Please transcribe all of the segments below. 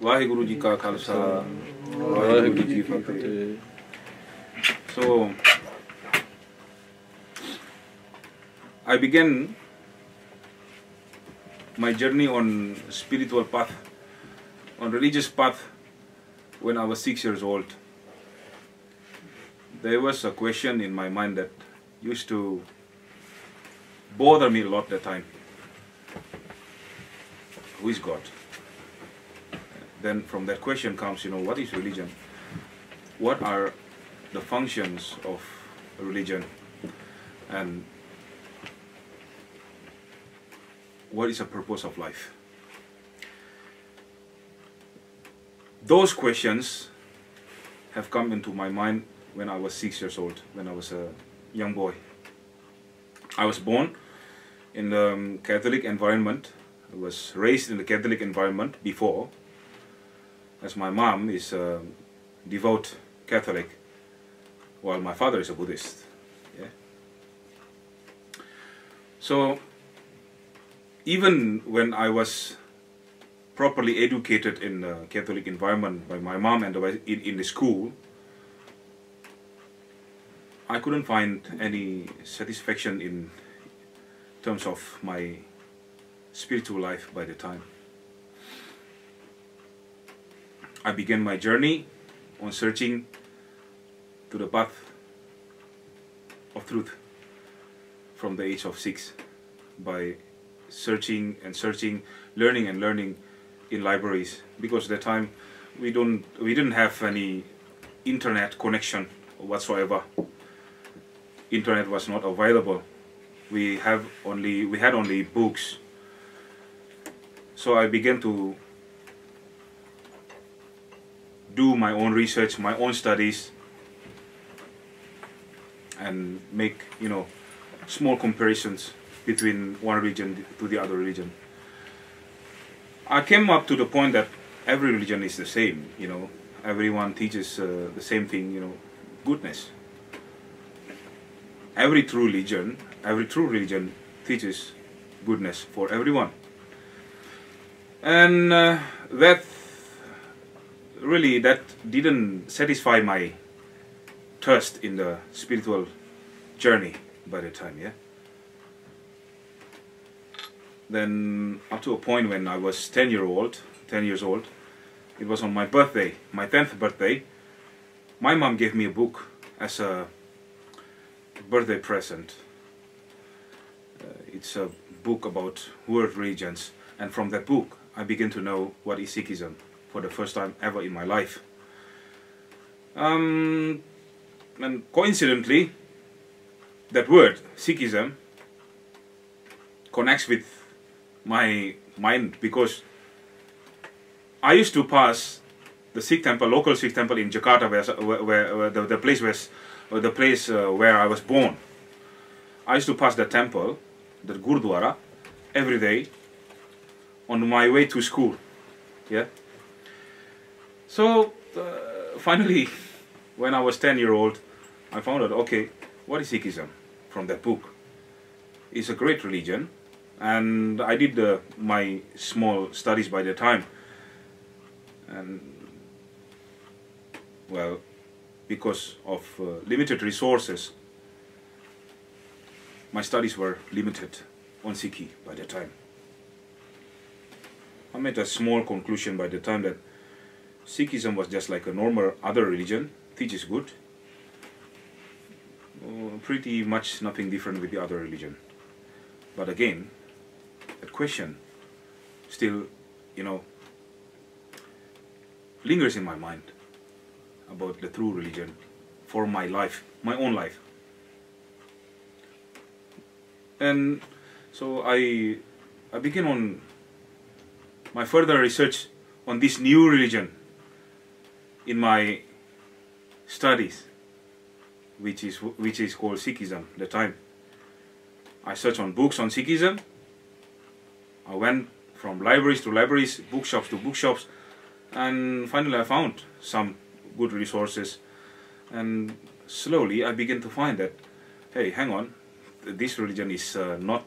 Vaheguru Ji Ka Khalsa, Vaheguru Ji Fateh. So, I began my journey on spiritual path, on religious path, when I was 6 years old. There was a question in my mind that used to bother me a lot at that time. Who is God? Then from that question comes, what is religion? What are the functions of religion? And what is the purpose of life? Those questions have come into my mind when I was 6 years old, when I was a young boy. I was born in the Catholic environment. I was raised in the Catholic environment before, as my mom is a devout Catholic, while my father is a Buddhist. Yeah. So, even when I was properly educated in the Catholic environment by my mom and in the school, I couldn't find any satisfaction in terms of my spiritual life by the time. I began my journey on searching to the path of truth from the age of 6 by searching and searching, learning and learning in libraries, because at that time we didn't have any internet connection whatsoever. Internet was not available. We had only books. So I began to do my own research, my own studies, and make small comparisons between one religion to the other religion. I came up to the point that every religion is the same. Everyone teaches the same thing. Goodness. Every true religion teaches goodness for everyone. And that didn't satisfy my thirst in the spiritual journey by the time, yeah. Then up to a point when I was 10 years old, it was on my birthday, my 10th birthday, my mom gave me a book as a birthday present. It's a book about world religions, and from that book I began to know what is Sikhism for the first time ever in my life. And coincidentally, that word, Sikhism, connects with my mind, because I used to pass the Sikh temple, local Sikh temple in Jakarta, where the place where I was born. I used to pass the temple, the Gurudwara, every day on my way to school. Yeah. So finally, when I was 10 years old, I found out, okay, what is Sikhism from that book? It's a great religion, and I did my small studies by the time. And well, because of limited resources, my studies were limited on Sikhi by the time. I made a small conclusion by the time that Sikhism was just like a normal other religion, teaches good. Pretty much nothing different with the other religion. But again, that question still, lingers in my mind about the true religion for my life, my own life. And so I began on my further research on this new religion in my studies, which is called Sikhism at the time. I searched on books on Sikhism. I went from libraries to libraries, bookshops to bookshops, and finally I found some good resources. And slowly I began to find that, hey, hang on, this religion is not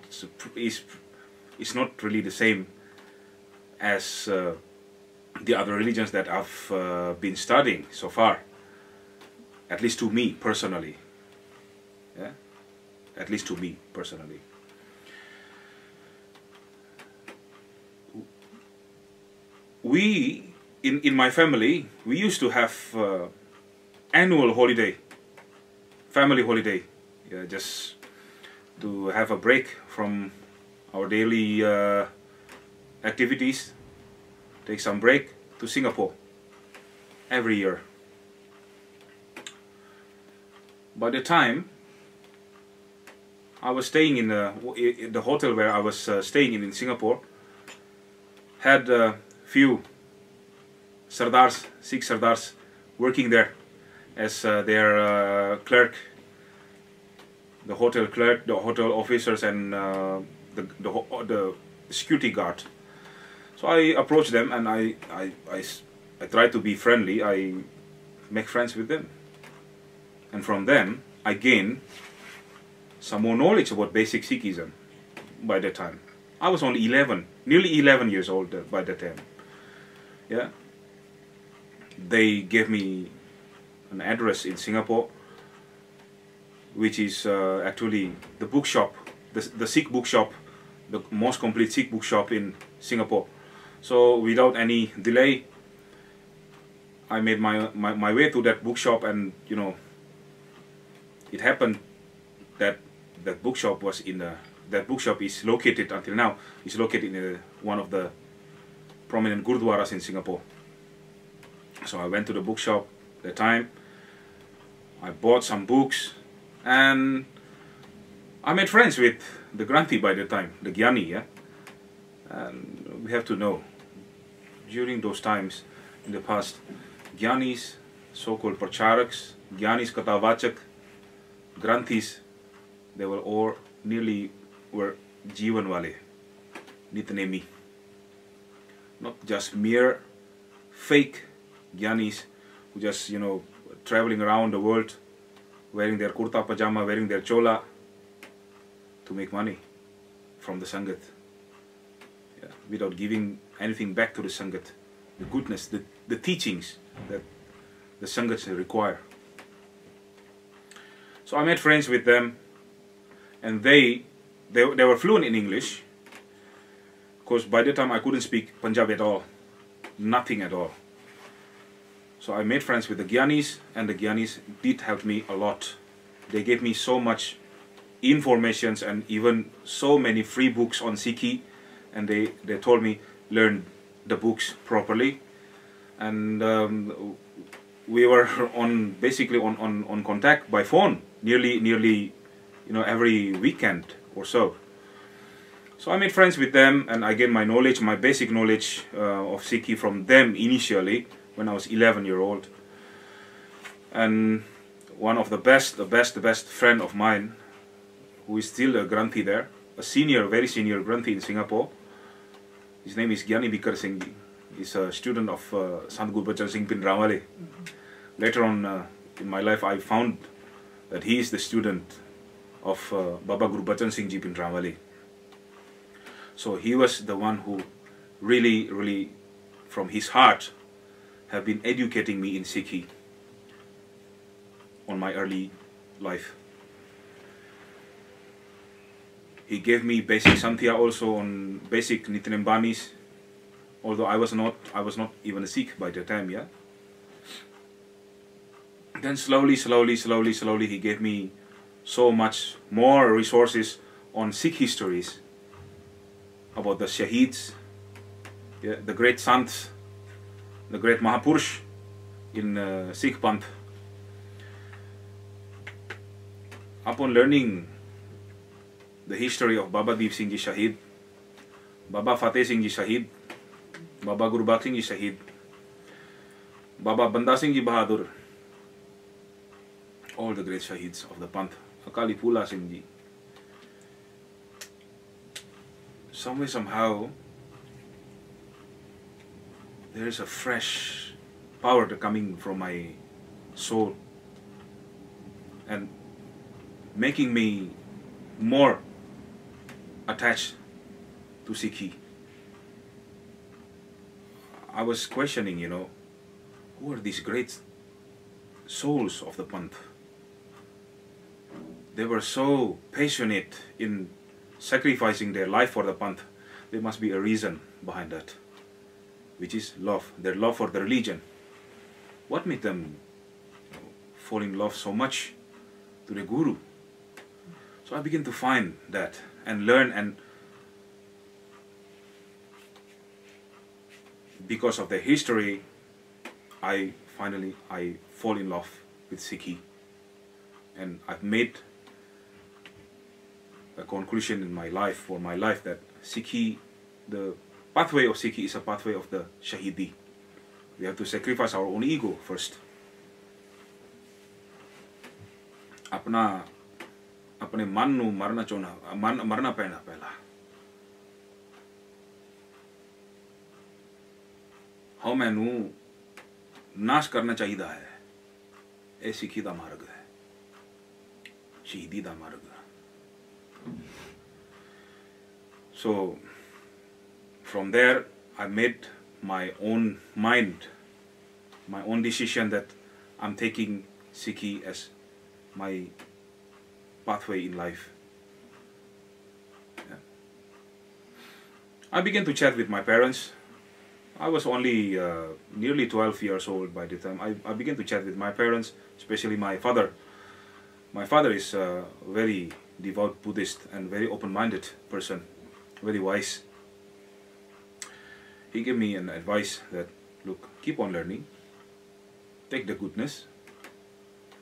really the same as the other religions that I've been studying so far, at least to me personally. Yeah? At least to me personally. We, in my family, we used to have annual holiday, family holiday, yeah, just to have a break from our daily activities, take some break to Singapore every year. By the time I was staying in the hotel where I was staying in Singapore, had a few Sardars, Sikh Sardars, working there as their clerk, the hotel clerk, the hotel officers, and the security guard. So I approached them and I tried to be friendly. I make friends with them, and from them I gained some more knowledge about basic Sikhism. By that time, I was only 11, nearly 11 years old by that time. Yeah, they gave me an address in Singapore, which is actually the bookshop, the Sikh bookshop, the most complete Sikh bookshop in Singapore. So without any delay, I made my way to that bookshop, and you know, it happened that that bookshop was in that bookshop is located until now is located in one of the prominent Gurudwaras in Singapore. So I went to the bookshop at the time. I bought some books, and I made friends with the Granthi by the time, the Gyani, yeah. And we have to know, during those times in the past, Gyanis, so-called Pracharaks, Gyanis Katavachak, Granthis, they were all nearly were Jivan Wale, Nitnemi. Not just mere fake Gyanis who just, you know, traveling around the world, wearing their kurta pajama, wearing their chola to make money from the Sangat. Yeah, without giving anything back to the Sangat. The goodness, the teachings that the Sangats require. So I made friends with them, and they were fluent in English, because by the time I couldn't speak Punjabi at all, nothing at all. So I made friends with the Gyanis, and the Gyanis did help me a lot. They gave me so much information and even so many free books on Sikhi, and they told me learn the books properly. And we were basically on contact by phone nearly you know, every weekend or so. So I made friends with them, and I gained my knowledge, my basic knowledge of Sikhi from them initially when I was 11-year-old. And one of the best friend of mine, who is still a Granthi there, a senior, very senior Granthi in Singapore. His name is Gyani Bikar Singh. He's a student of Sant Gurbachan Singh Pindramale. Later on in my life, I found that he is the student of Baba Gurbachan Singh Ji Pindramale. So he was the one who really, from his heart, have been educating me in Sikhi on my early life. He gave me basic Santhya also on basic Nitnem Banis, although I was not even a Sikh by that time, yeah. Then slowly he gave me so much more resources on Sikh histories, about the Shaheeds, yeah, the great Sanths, the great Mahapurush in Sikh panth. Upon learning the history of Baba Deep Singh Ji Shahid, Baba Fateh Singh Ji Shahid, Baba Gurubakh Singh Ji Shahid, Baba Banda Singh Ji Bahadur, all the great Shaheeds of the panth, Akali Pula Singh Ji. Somehow, there is a fresh power coming from my soul and making me more attached to Sikhi. I was questioning, who are these great souls of the panth? They were so passionate in sacrificing their life for the panth. There must be a reason behind that, which is love, their love for the religion. What made them fall in love so much to the Guru? So I began to find that and learn, and because of the history, I fall in love with Sikhi, and I've made a conclusion in my life, for my life, that Sikhi, the pathway of Sikhi is a pathway of the Shahidi. We have to sacrifice our own ego first. अपने मन नू मरना पैना पहला. हाँ मैनू नाश करना चाहिए है. ये सिखी दा मार्ग है, शहीदी दा मार्ग. So from there I made my own mind, my own decision that I'm taking Sikhi as my pathway in life. Yeah. I began to chat with my parents. I was only nearly 12 years old by the time I began to chat with my parents, especially my father. My father is a very devout Buddhist and very open-minded person, very wise. He gave me an advice that, look, keep on learning, take the goodness,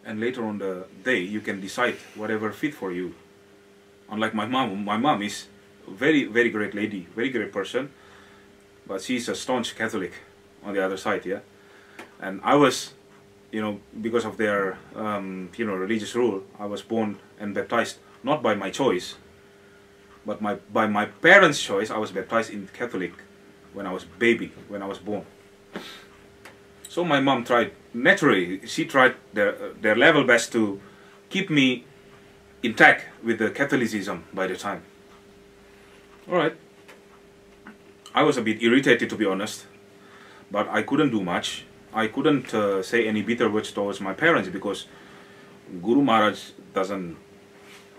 and later on the day you can decide whatever fit for you. Unlike my mom is a very, very great lady, very great person, but she's a staunch Catholic on the other side, yeah. And I was, because of their, religious rule, I was born and baptized not by my choice, but by my parents' choice. I was baptized in Catholic when I was baby, when I was born. So my mom tried, naturally, she tried their level best to keep me intact with the Catholicism by the time. Alright. I was a bit irritated, to be honest, but I couldn't do much. I couldn't say any bitter words towards my parents, because Guru Maharaj doesn't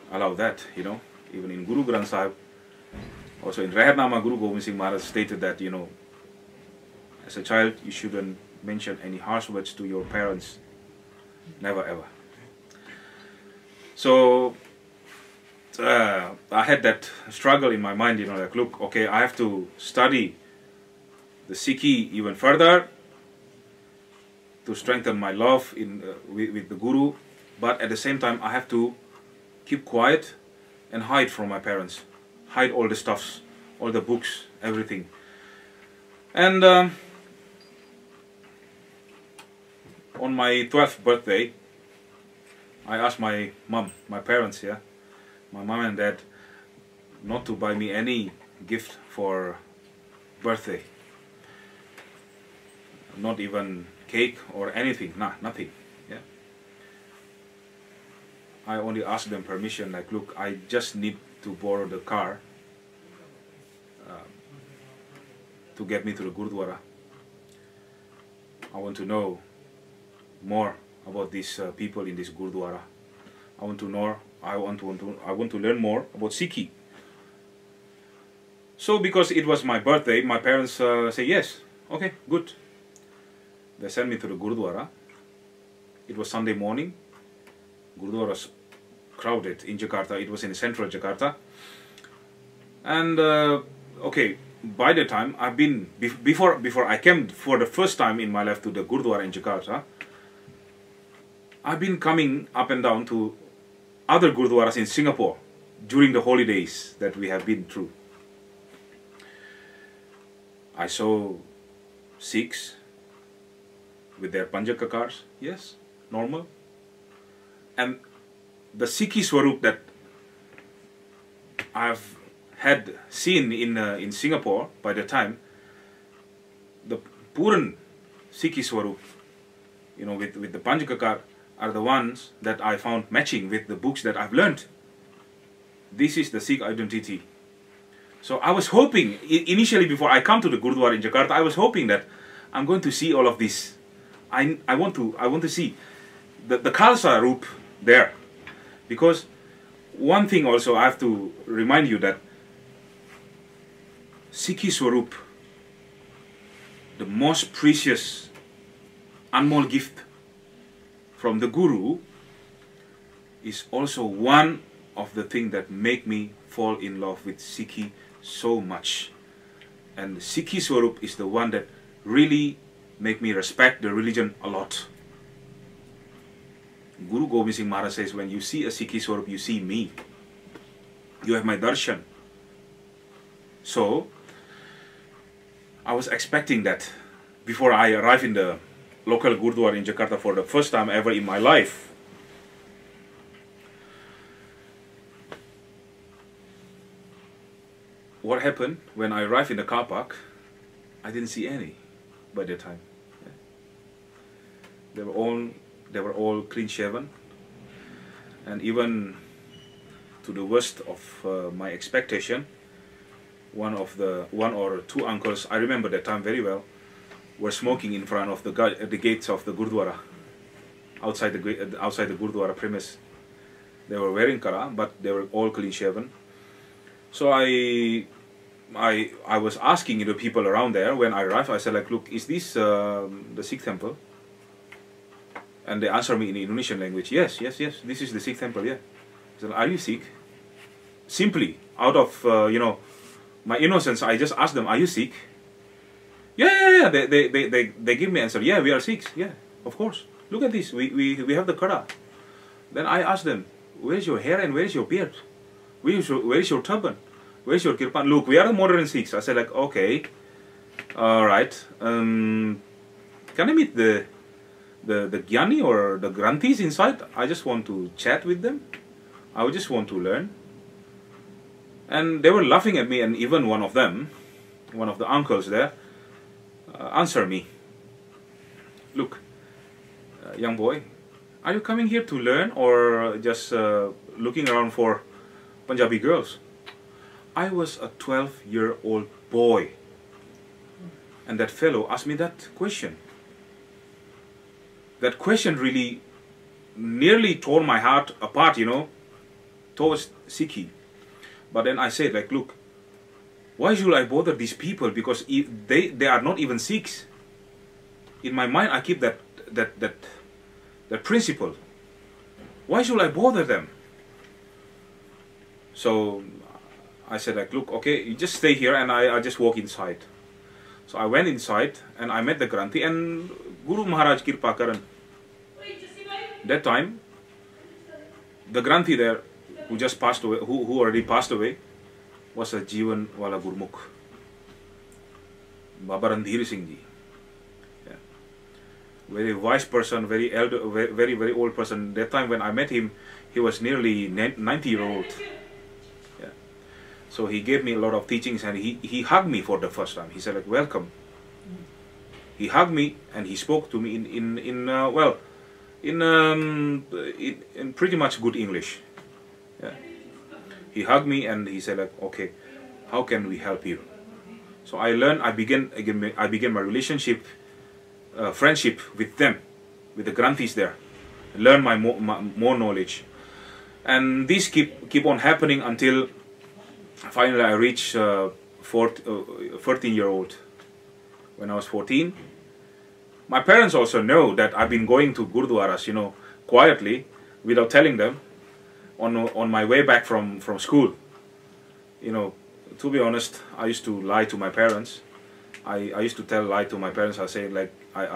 allow that, Even in Guru Granth Sahib, also in Rehatnama, Guru Gobind Singh Maharaj stated that, as a child, you shouldn't mention any harsh words to your parents. Never ever. So I had that struggle in my mind, like, look, okay, I have to study the Sikhi even further to strengthen my love with the Guru, but at the same time I have to keep quiet and hide from my parents, hide all the stuffs, all the books, everything. And on my 12th birthday, I asked my mom, my parents, my mom and dad, not to buy me any gift for birthday. Not even cake or anything, nothing. Yeah. I only asked them permission, like, look, I just need to borrow the car to get me to the Gurudwara. I want to know more about these people in this Gurudwara. I want to learn more about Sikhi. So because it was my birthday, my parents say yes. Okay, good. They sent me to the Gurudwara. It was Sunday morning. Gurudwara was crowded in Jakarta. It was in central Jakarta. And okay, by the time I've been, before I came for the first time in my life to the Gurudwara in Jakarta, I've been coming up and down to other Gurudwaras in Singapore during the holidays that we have been through. I saw Sikhs with their panjakakars, yes, normal. And the Sikhi Swarup that I've had seen in Singapore by the time, the Puran Sikhi Swarup, with the panjakakar, are the ones that I found matching with the books that I've learned. This is the Sikh identity. So I was hoping, initially before I come to the Gurudwara in Jakarta, I was hoping that I'm going to see all of this. I want to see the khalsa roop there, because one thing also I have to remind you that Sikhi Swarup, the most precious Anmol gift from the Guru, is also one of the things that make me fall in love with Sikhi so much. And Sikhi Swarup is the one that really make me respect the religion a lot. Guru Gobind Singh Maharaj says, when you see a Sikhi Swarup, you see me. You have my darshan. So, I was expecting that before I arrived in the local Gurudwara in Jakarta for the first time ever in my life. What happened when I arrived in the car park? I didn't see any by that time. They were all clean shaven, and even to the worst of my expectation, one or two uncles, I remember that time very well, were smoking in front of the gates of the Gurudwara, outside the Gurudwara premise. They were wearing kara, but they were all clean shaven. So I was asking the people around there when I arrived. I said, like, look, is this the Sikh temple? And they answered me in Indonesian language, yes, this is the Sikh temple, yeah. I said, are you Sikh? Simply, out of, my innocence, I just asked them, are you Sikh? Yeah. They give me answer, yeah, we are Sikhs, yeah, of course. Look at this, we have the kara. Then I asked them, where's your hair and where's your beard? Where is your turban? Where's your kirpan? Look, we are the modern Sikhs. I said, like, okay, alright, can I meet the Gyani or the Granthis inside? I just want to chat with them. I just want to learn. And they were laughing at me, and even one of them, one of the uncles there, answered me. Look, young boy, are you coming here to learn or just looking around for Punjabi girls? I was a 12-year-old boy, and that fellow asked me that question. That question really nearly tore my heart apart, towards Sikhi. But then I said, like, look, why should I bother these people? Because they are not even Sikhs. In my mind, I keep that principle. Why should I bother them? So I said, like, look, okay, you just stay here, and I just walk inside. So I went inside and I met the Granthi, and Guru Maharaj Kirpa Karan. That time, the Granthi there, who just passed away, who already passed away, was a Jivan Wala Gurmukh, Baba Randhir Singh Ji. Yeah. Very wise person, very elder, very old person. That time when I met him, he was nearly 90-year-old. Yeah. So he gave me a lot of teachings, and he hugged me for the first time. He said, like, welcome. He hugged me and he spoke to me in pretty much good English. Yeah. He hugged me and he said, like, okay, how can we help you? So I learned. I began my relationship, friendship with them, with the Granthis there. Learn my more knowledge, and this keep on happening until finally I reached 14-year-old. When I was 14, my parents also know that I've been going to Gurudwaras, quietly, without telling them, on my way back from school. To be honest, I used to lie to my parents. I used to tell lie to my parents. I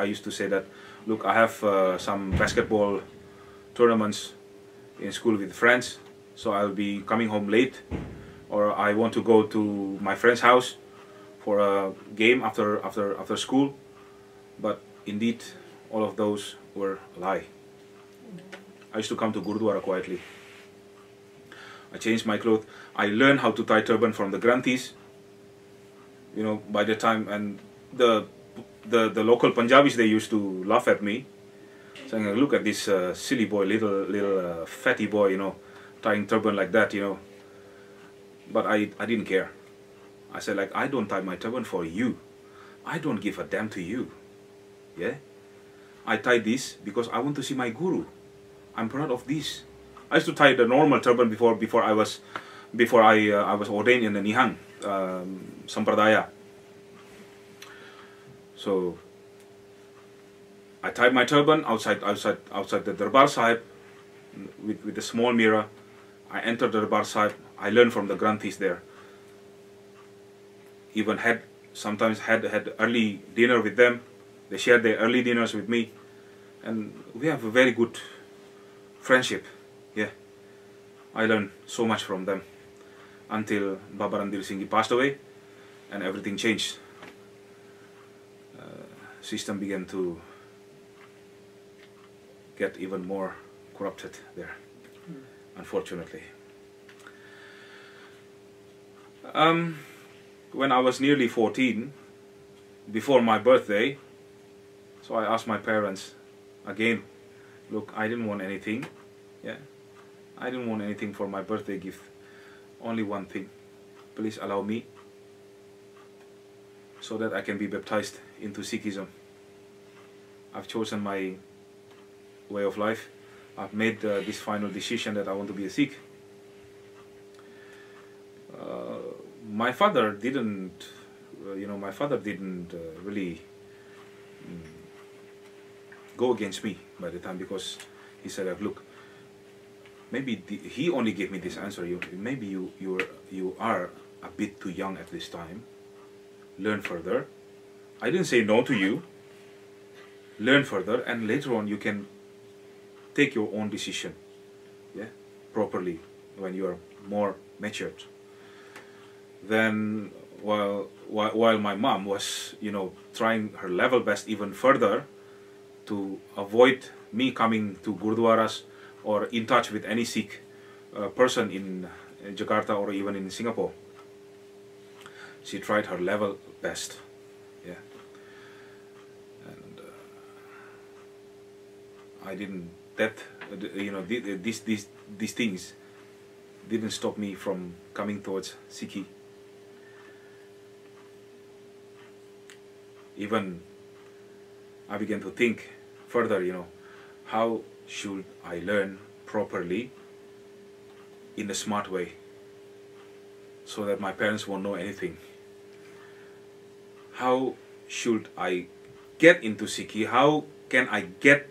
used to say that, look, I have some basketball tournaments in school with friends, so I'll be coming home late, or I want to go to my friend's house for a game after school. But indeed, all of those were a lie. I used to come to Gurudwara quietly. I changed my clothes. I learned how to tie turban from the Granthis. By the time, and the local Punjabis, they used to laugh at me, saying, look at this silly boy, little fatty boy, tying turban like that, But I didn't care. I said, like, I don't tie my turban for you. I don't give a damn to you. Yeah, I tie this because I want to see my guru. I'm proud of this. I used to tie the normal turban before I was ordained in the Nihung Sampradaya. So I tied my turban outside the Darbar Sahib with a small mirror. I entered the Darbar Sahib. I learned from the Granthis there. Even sometimes had early dinner with them. They shared their early dinners with me, and we have a very good friendship. Yeah, I learned so much from them until Baba Randir Singh passed away, and everything changed. System began to get even more corrupted there, unfortunately. When I was nearly 14, before my birthday, so I asked my parents again, look, I didn't want anything. Yeah, I didn't want anything for my birthday gift. Only one thing. Please allow me so that I can be baptized into Sikhism. I've chosen my way of life. I've made this final decision that I want to be a Sikh. My father didn't, really go against me by the time, because he said, look, maybe he only gave me this answer. Maybe you are a bit too young at this time. Learn further. I didn't say no to you. Learn further, and later on you can take your own decision. Yeah, properly when you are more matured. Then while my mom was, trying her level best even further to avoid me coming to Gurudwaras or in touch with any Sikh person in Jakarta or even in Singapore. She tried her level best. Yeah. And I didn't, these things didn't stop me from coming towards Sikhi. Even I began to think further, how should I learn properly in a smart way so that my parents won't know anything? How should I get into Sikhi? How can I get,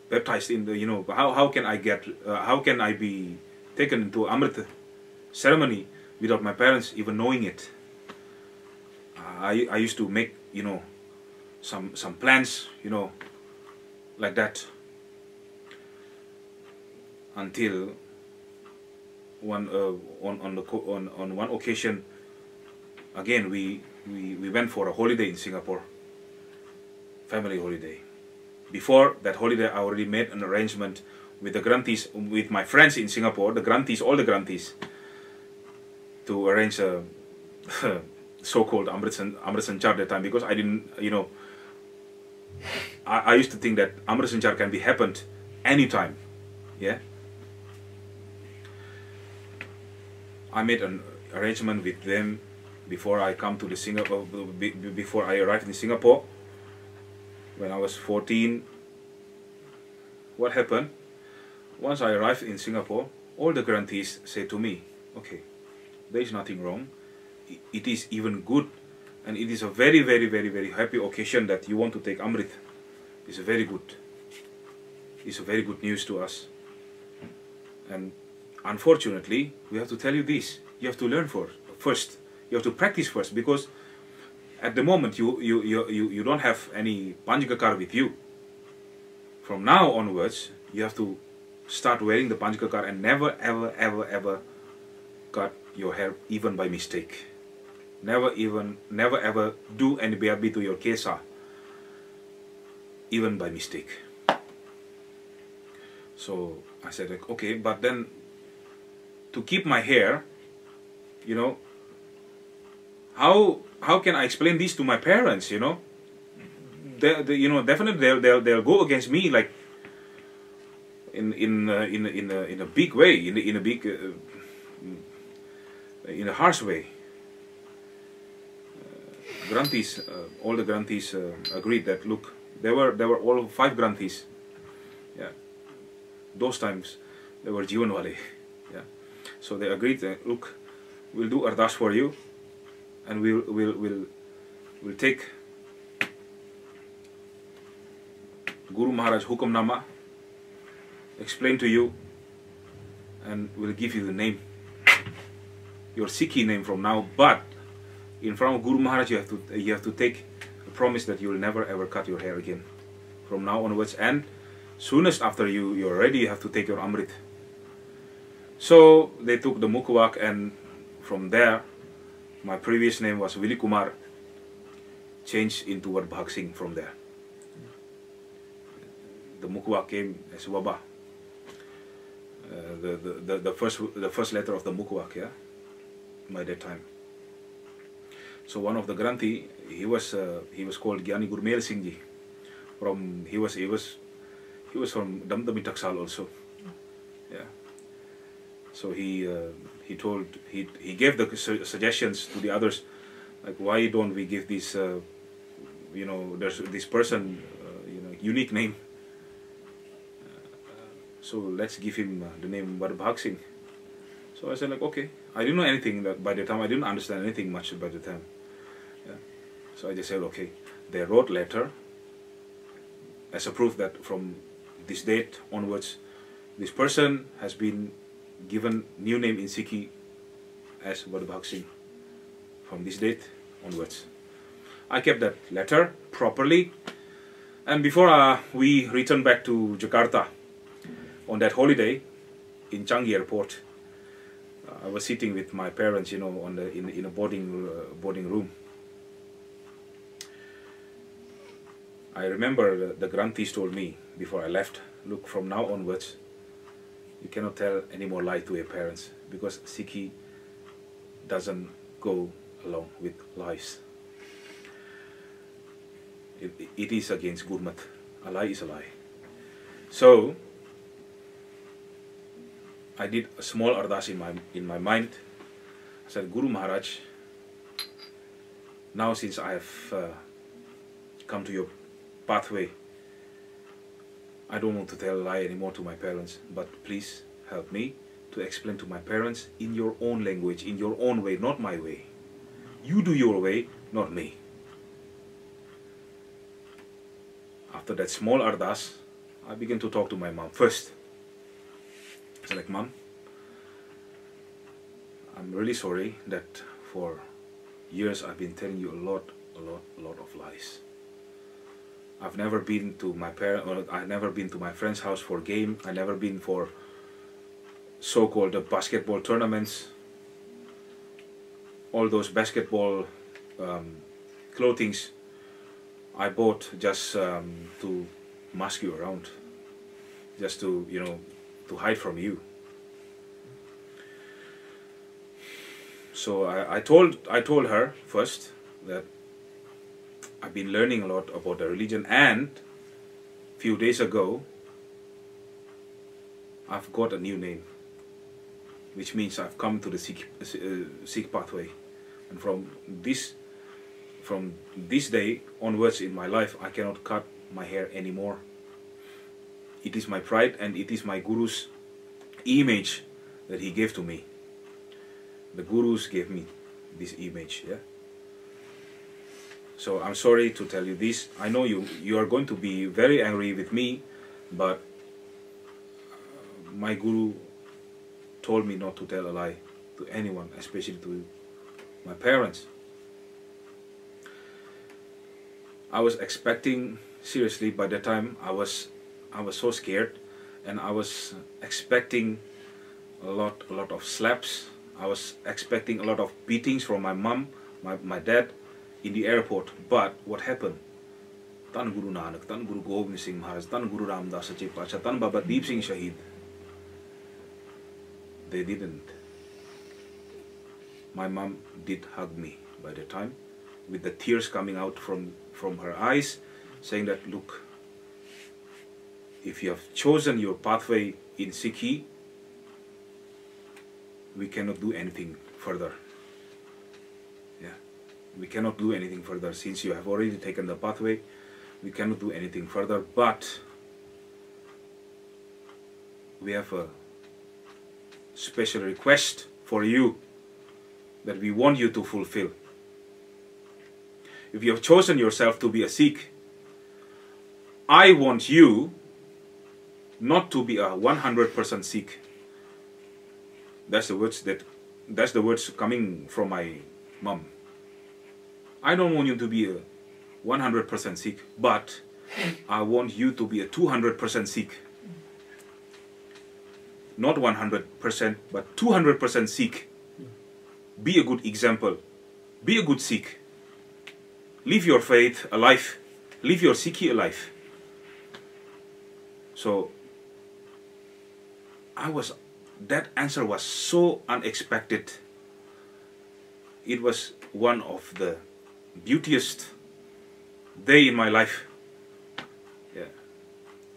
baptized in the, how can I be taken into Amrit ceremony without my parents even knowing it? I used to make, some plans, like that, until on one occasion, again we went for a holiday in Singapore, family holiday. Before that holiday, I already made an arrangement with the Granthis, with my friends in Singapore, all the Granthis, to arrange a so-called Amrit Sanchar that time, because I didn't, I used to think that Amrit Sanchar can be happened anytime. Yeah. I made an arrangement with them before I come to the Singapore, before I arrived in Singapore. When I was 14, what happened? Once I arrived in Singapore, all the Granthis said to me, okay, there is nothing wrong. It is even good, and it is a very, very, very, very happy occasion that you want to take Amrit. It's very good. It's a very good news to us. And unfortunately, we have to tell you this. You have to learn first. You have to practice first, because at the moment you don't have any panjkakar with you. From now onwards, you have to start wearing the panjkakar and never, ever, ever, ever cut your hair even by mistake. Never ever do any BRB to your kesa, even by mistake. So I said, like, okay, but then to keep my hair, how can I explain this to my parents? Definitely they'll go against me, like in a big way, in a harsh way. Granthis, all the Granthis agreed that, look, there were all 5 Granthis. Yeah, those times they were Jivan Wale. Yeah, so they agreed that, look, we'll do Ardas for you, and we'll take Guru Maharaj Hukamnama, explain to you, and we'll give you the name, your Sikhi name from now. But in front of Guru Maharaj, you have to take a promise that you will never ever cut your hair again from now onwards. And soonest after you're ready, you have to take your Amrit. So they took the Mukwak, and from there, my previous name was Willy Kumar, changed into Vadbhag Singh from there. The Mukwak came as Waba. The first letter of the Mukwak, yeah, by that time. So one of the Granthi, he was called Gyani Gurmel Singh Ji. He was from Damdami Taksal also. Yeah. So he gave the suggestions to the others, like, why don't we give this there's this person unique name. So let's give him the name Vadbhag Singh. So I said, like, okay. I didn't know anything by the time. I didn't understand anything much by the time. Yeah. So I just said, okay. They wrote letter as a proof that from this date onwards, this person has been given new name in Sikhi as Vadbhag Singh from this date onwards. I kept that letter properly, and before we returned back to Jakarta on that holiday in Changi Airport, I was sitting with my parents, in a boarding room. I remember the Granthis told me before I left, look, from now onwards, you cannot tell any more lie to your parents, because Sikhi doesn't go along with lies. It is against Gurmat. A lie is a lie. So I did a small ardas in my mind. I said, Guru Maharaj, now since I have come to your pathway, I don't want to tell a lie anymore to my parents, but please help me to explain to my parents in your own language, in your own way, not my way. You do your way, not me. After that small ardas, I began to talk to my mom first. I said, like, Mom, I'm really sorry that for years I've been telling you a lot of lies. I've never been to my I've never been to my friend's house for game. I've never been for so-called basketball tournaments. All those basketball clothings I bought just to mask you around, just to to hide from you. So I told her first that I've been learning a lot about the religion, and few days ago I've got a new name, which means I've come to the Sikh pathway, and from this day onwards in my life, I cannot cut my hair anymore. It is my pride, and it is my Guru's image that he gave to me. The Gurus gave me this image, yeah. So I'm sorry to tell you this. I know you are going to be very angry with me, but my Guru told me not to tell a lie to anyone, especially to my parents. I was expecting, seriously, by the time I was so scared, and I was expecting a lot of slaps. I was expecting a lot of beatings from my mom, my dad, in the airport. But what happened? Tan Guru Nanak, Tan Guru Gobind Singh Maharaj, Tan Guru Ramdas Sache Pacha, Tan Baba Deep Singh Shahid. They didn't. My mom did hug me by the time, with the tears coming out from her eyes, saying that, look, if you have chosen your pathway in Sikhi, we cannot do anything further. Yeah, we cannot do anything further. Since you have already taken the pathway, we cannot do anything further, but we have a special request for you that we want you to fulfill. If you have chosen yourself to be a Sikh, I want you not to be a 100% Sikh. That's the words coming from my mom. I don't want you to be a 100% Sikh, but I want you to be a 200% Sikh. Not 100%, but 200% Sikh. Be a good example. Be a good Sikh. Live your faith alive. Live your Sikhi alive. So, that answer was so unexpected. It was one of the beautiest day in my life. Yeah.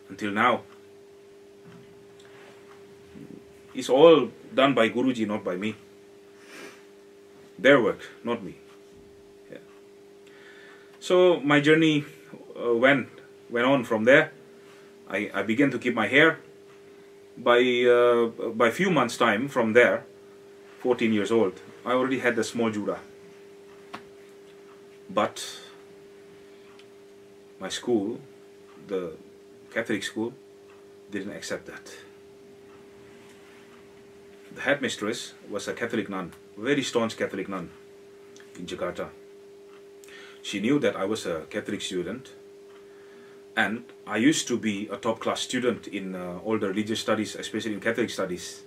Until now. It's all done by Guruji, not by me. Their work, not me. Yeah. So my journey went on from there. I began to keep my hair. By few months' time from there, 14 years old, I already had the small jura. But my school, the Catholic school, didn't accept that. The headmistress was a Catholic nun, very staunch Catholic nun in Jakarta. She knew that I was a Catholic student, and I used to be a top-class student in all the religious studies, especially in Catholic studies.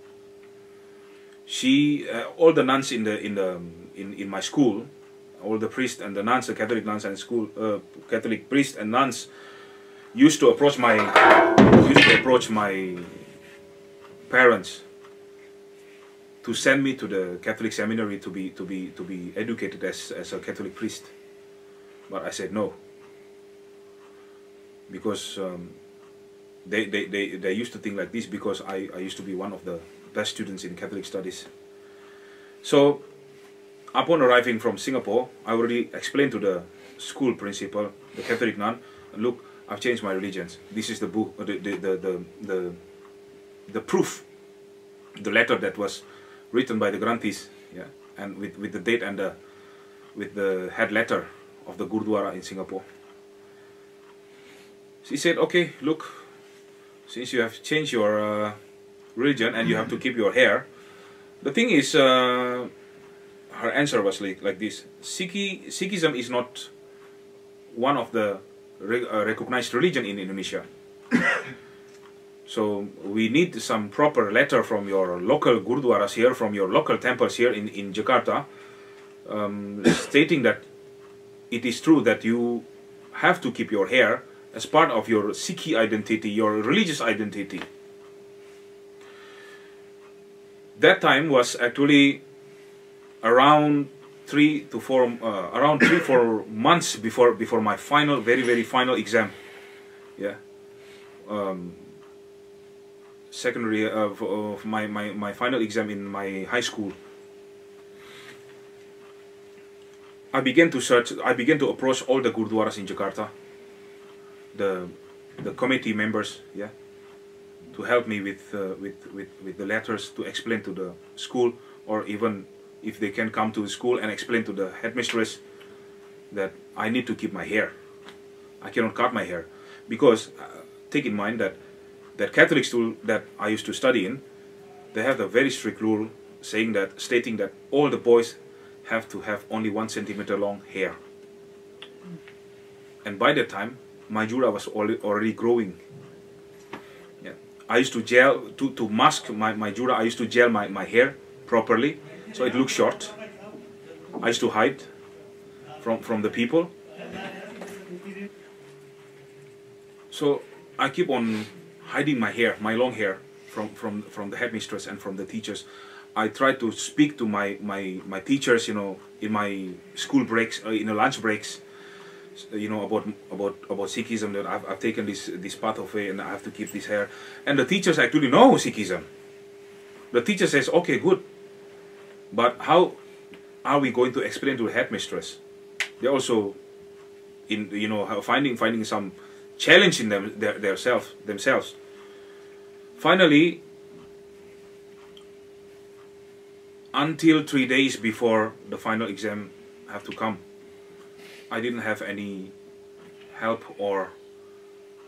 All the nuns in my school, all the priests and the nuns, the Catholic nuns and school, Catholic priests and nuns, used to approach my parents to send me to the Catholic seminary to be educated as a Catholic priest. But I said no, because they used to think like this, because I used to be one of the best students in Catholic studies. So upon arriving from Singapore, I already explained to the school principal, the Catholic nun, look, I've changed my religions. This is the book, the proof, the letter that was written by the grantees, yeah, and with the date and with the head letter of the Gurudwara in Singapore. She said, okay, look, since you have changed your religion and you have to keep your hair, the thing is, her answer was like this: Sikhism is not one of the recognized religion in Indonesia. So we need some proper letter from your local Gurudwaras here, from your local temples here in Jakarta, stating that it is true that you have to keep your hair as part of your Sikhi identity, your religious identity. That time was actually around 3-4 months before my final, very final exam. Yeah. Secondary of my final exam in my high school. I began to approach all the Gurudwaras in Jakarta, the committee members, yeah, to help me with the letters, to explain to the school, or even if they can come to the school and explain to the headmistress that I need to keep my hair. I cannot cut my hair, because take in mind that Catholic school that I used to study in, they have a very strict rule stating that all the boys have to have only 1 centimeter long hair. And by that time, my jura was already growing. Yeah. I used to gel, to mask my jura, I used to gel my hair properly, so it looks short. I used to hide from the people. So I keep on hiding my hair, my long hair, from the headmistress and from the teachers. I tried to speak to my teachers, you know, in my school breaks, in the lunch breaks, you know, about Sikhism, that I've taken this path of way and I have to keep this hair. And the teachers actually know Sikhism. The teacher says, okay, good, but how are we going to explain to the headmistress They're also in, you know, finding some challenge in themselves. Finally, until 3 days before the final exam have to come, I didn't have any help or,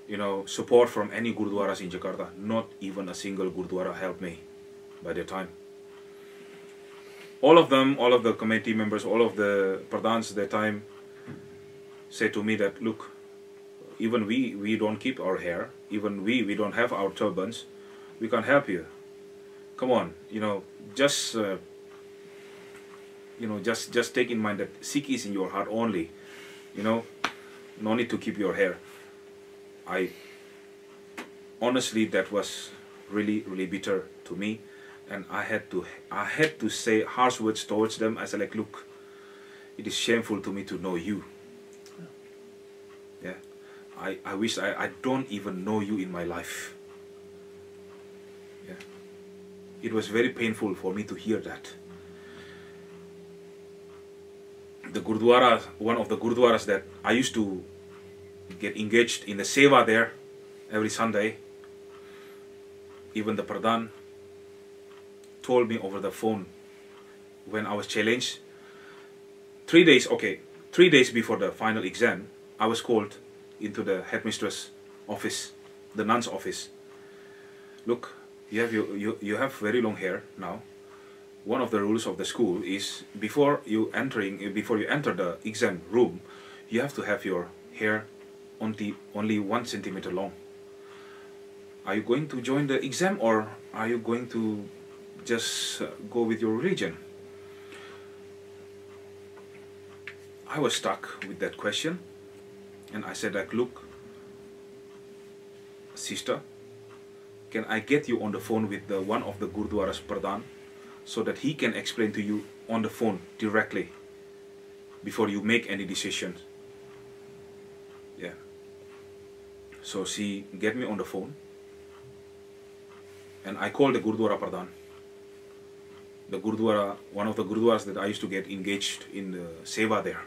you know, support from any Gurudwaras in Jakarta. Not even a single Gurudwara helped me by that time. All of them, all of the committee members, all of the pradhans at that time said to me that, look, even we don't keep our hair, even we don't have our turbans, we can't help you. Come on, you know, just take in mind that Sikh is in your heart only, you know, no need to keep your hair. Honestly, that was really, really bitter to me, and I had to say harsh words towards them. I said, like, look, it is shameful to me to know you. Yeah, I wish I don't even know you in my life. Yeah, it was very painful for me to hear that. The Gurudwara, one of the Gurudwaras that I used to get engaged in the seva there every Sunday, even the pradhan told me over the phone when I was challenged. 3 days before the final exam, I was called into the headmistress office, the nun's office. Look, you have very long hair now. One of the rules of the school is before you enter the exam room, you have to have your hair only 1 centimeter long. Are you going to join the exam, or are you going to just go with your religion? I was stuck with that question, and I said, like, look, sister, can I get you on the phone with one of the Gurudwara's pradhan, so that he can explain to you on the phone directly before you make any decisions? Yeah. So she get me on the phone, and I called the Gurudwara pradhan. The Gurudwara, one of the Gurudwaras that I used to get engaged in the seva there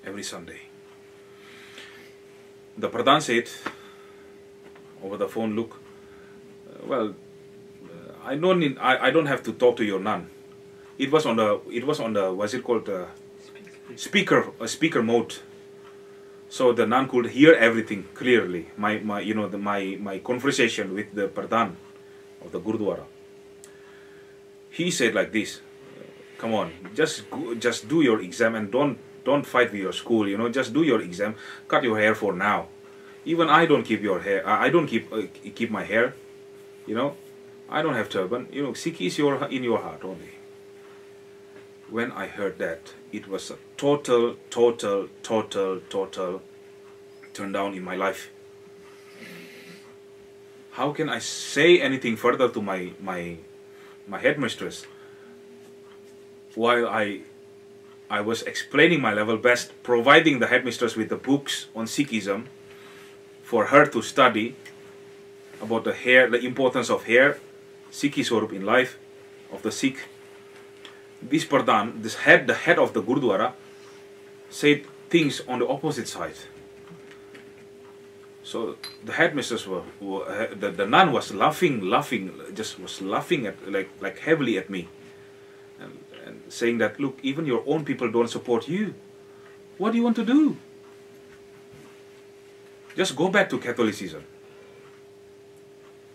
every Sunday. The pradhan said over the phone, look, I don't have to talk to your nun. It was on the what's it called, speaker mode. So the nun could hear everything clearly. My conversation with the pradhan of the Gurudwara. He said like this: come on, just do your exam and don't fight with your school. You know, just do your exam. Cut your hair for now. Even I don't keep your hair. I don't keep my hair. You know, I don't have turban. You know, Sikhi is in your heart only. When I heard that, it was a total turn down in my life. How can I say anything further to my headmistress while I was explaining my level best, providing the headmistress with the books on Sikhism for her to study about the hair, the importance of hair, Sikhi Swarup in life of the Sikh. This pradhan, the head of the Gurudwara, said things on the opposite side. So the headmistress the nun was laughing, just was laughing at like heavily at me, and saying that, look, even your own people don't support you. What do you want to do? Just go back to Catholicism.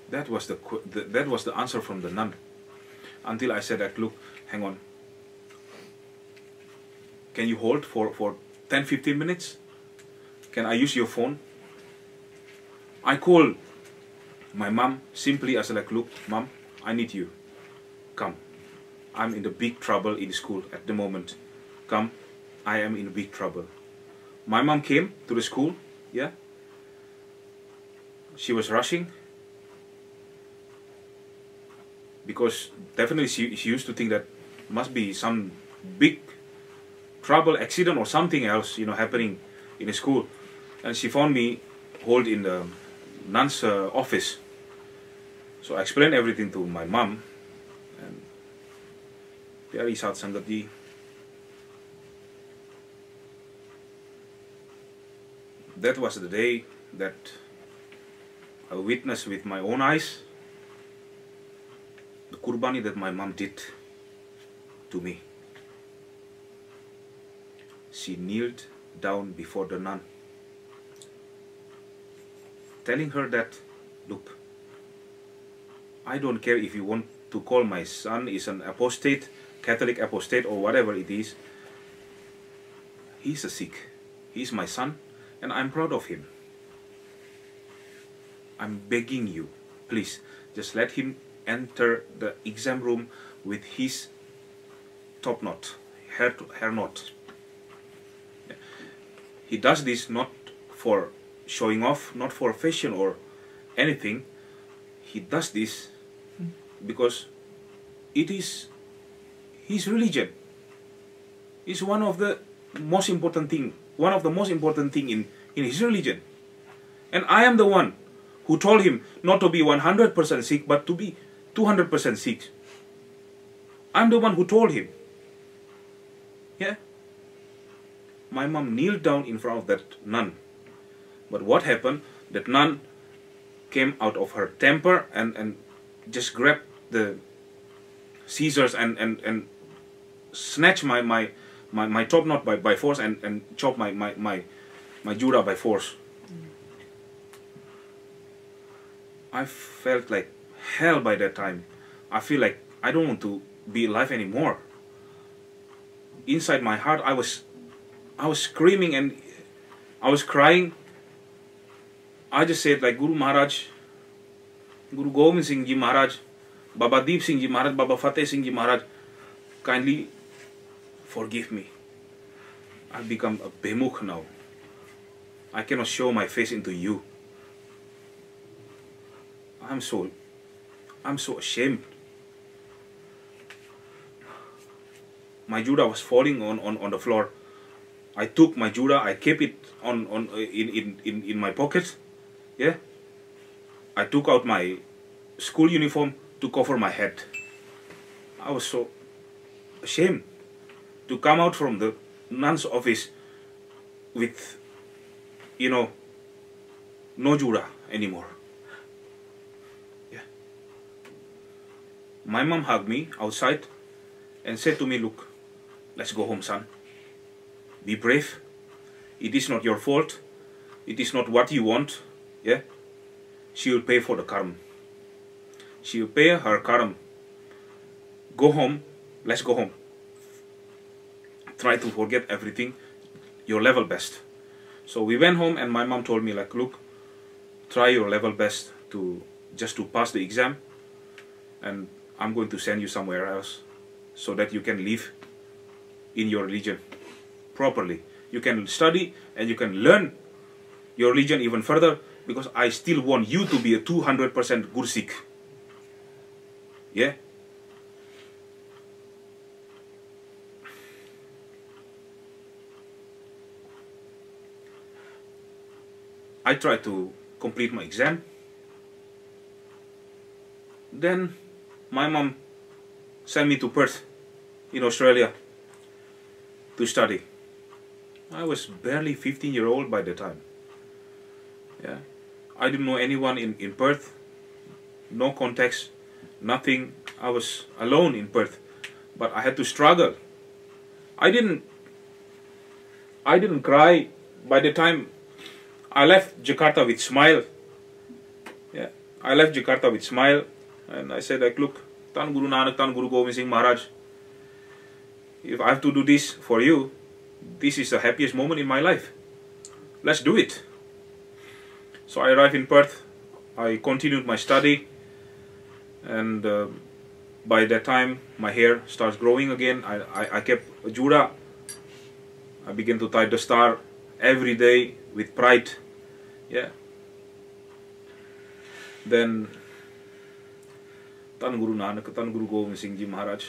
That was the answer from the nun. Until I said that, look, hang on. Can you hold for 10-15 minutes? Can I use your phone? I called my mom simply. I said, like, look, mom, I need you. Come. I'm in the big trouble in school at the moment. Come. I am in big trouble. My mom came to the school. Yeah. She was rushing. Because definitely she used to think that must be some big trouble, accident or something else, you know, happening in the school. And she found me hold in the nun's office. So I explained everything to my mom. And Pyari Sadh Sangat ji, that was the day that I witnessed with my own eyes the kurbani that my mom did to me. She kneeled down before the nun, telling her that, look, I don't care if you want to call my son is an apostate, Catholic apostate or whatever it is. He's a Sikh. He's my son and I'm proud of him. I'm begging you, please, just let him enter the exam room with his top knot, hair knot. He does this not for showing off, not for fashion or anything. He does this because it is his religion. It's one of the most important thing in his religion. And I am the one who told him not to be 100% Sikh, but to be 200% Sikh. I'm the one who told him. Yeah. My mom kneeled down in front of that nun. But what happened? That nun came out of her temper and just grabbed the scissors and snatched my top knot by force and chopped my jura by force. I felt like hell by that time. I feel like I don't want to be alive anymore. Inside my heart, I was screaming and I was crying. I just said like, Guru Maharaj, Guru Gobind Singh Ji Maharaj, Baba Deep Singh Ji Maharaj, Baba Fateh Singh Ji Maharaj, kindly forgive me. I've become a bemukh now. I cannot show my face into you. I'm so ashamed. My jura was falling on the floor. I took my jura, I kept it in my pocket. Yeah. I took out my school uniform to cover my head. I was so ashamed to come out from the nun's office with, no jura anymore. Yeah. My mom hugged me outside and said to me, look, let's go home, son. Be brave. It is not your fault. It is not what you want. Yeah. She will pay for the karma. She will pay her karma. Go home. Let's go home. Try to forget everything. Your level best. So we went home and my mom told me like, look, try your level best to pass the exam. And I'm going to send you somewhere else so that you can live in your religion properly. You can study and you can learn your religion even further, because I still want you to be a 200% Guru Sikh. Yeah? I tried to complete my exam. Then my mom sent me to Perth in Australia to study. I was barely 15-year-old by the time. Yeah, I didn't know anyone in Perth, no contacts, nothing. I was alone in Perth, but I had to struggle. I didn't cry by the time I left Jakarta with smile. Yeah, I left Jakarta with smile, and I said like, look, Tan Guru Nanak, Tan Guru Gobind Singh Maharaj, if I have to do this for you, this is the happiest moment in my life. Let's do it. So I arrived in Perth. I continued my study, and by that time my hair starts growing again. I kept a jura. I began to tie the star every day with pride. Yeah. Then Tan Guru Nanak, Tan Guru Gobind Singh Ji Maharaj,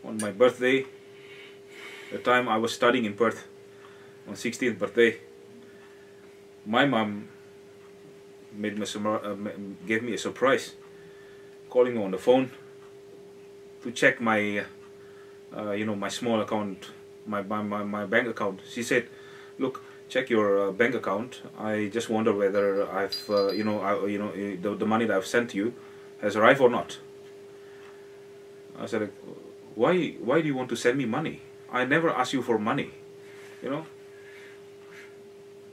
on my birthday, the time I was studying in Perth, on 16th birthday, my mom gave me a surprise, calling me on the phone to check my my small account, my bank account. She said, look, check your bank account. I just wonder whether I've, the money that I've sent you has arrived or not. I said, why do you want to send me money? I never asked you for money,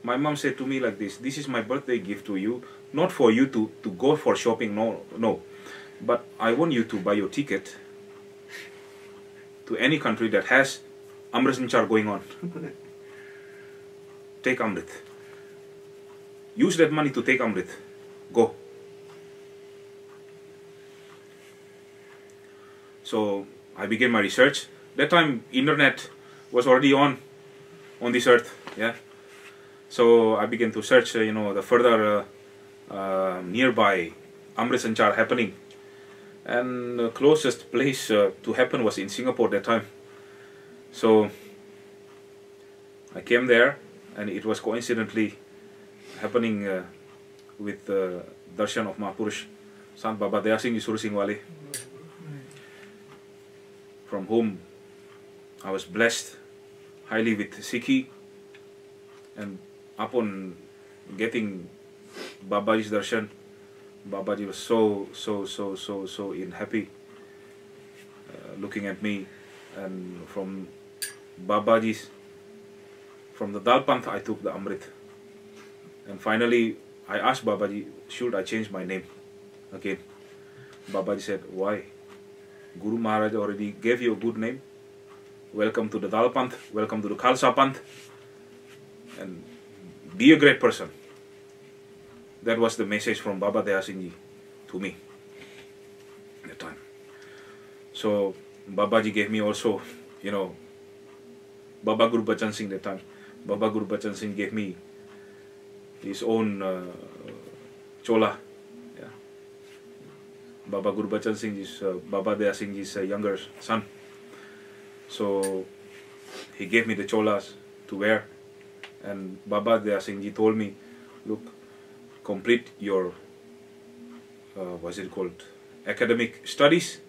My mom said to me like this is my birthday gift to you, not for you to go for shopping, no. But I want you to buy your ticket to any country that has Amrit Sanchar going on. Take Amrit. Use that money to take Amrit. Go. So I began my research. That time internet was already on this earth, yeah. So I began to search, the further nearby Amrit Sanchar happening. And the closest place to happen was in Singapore that time. So I came there, and it was coincidentally happening with the darshan of Mahapurush Sant Baba Daya Singh Ji Sur Singh Wali, from whom I was blessed highly with sikhi. And upon getting Babaji's darshan, Babaji was so happy looking at me. And from Babaji's, from the Dal Panth, I took the Amrit. And finally I asked Babaji, should I change my name again? Babaji said, why? Guru Maharaj already gave you a good name. Welcome to the Dal Panth, welcome to the Khalsa Panth, and be a great person. That was the message from Baba Daya Singh Ji to me at that time. So Babaji gave me also, Baba Guru Bachan Singh that time. Baba Guru Bachan Singh gave me his own chola. Yeah. Baba Guru Bachan Singh is Baba Daya Singh Ji's younger son. So he gave me the cholas to wear. And Baba Daya Singh Ji told me, look, complete your, academic studies,